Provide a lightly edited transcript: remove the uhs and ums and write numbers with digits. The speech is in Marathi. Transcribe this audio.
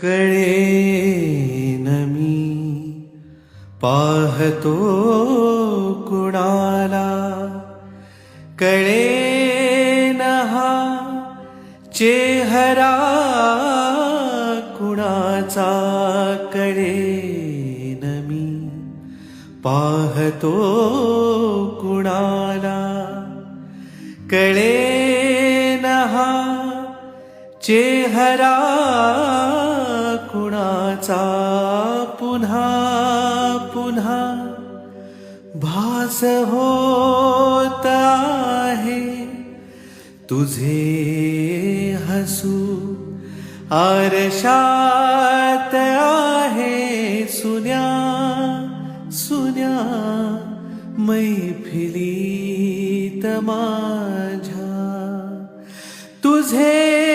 कळेन मी पाहतो कुणाला, कळेन हा चेहरा कुणाचा, कळेन मी पाहतो कुणाला, कळेन हा चेहरा कुणाचा, पुन्हा पुन्हा भास होत आहे तुझे हसू, आरशात आहे सुन्या सुन्या मैफिलीत माझ्या, तुझे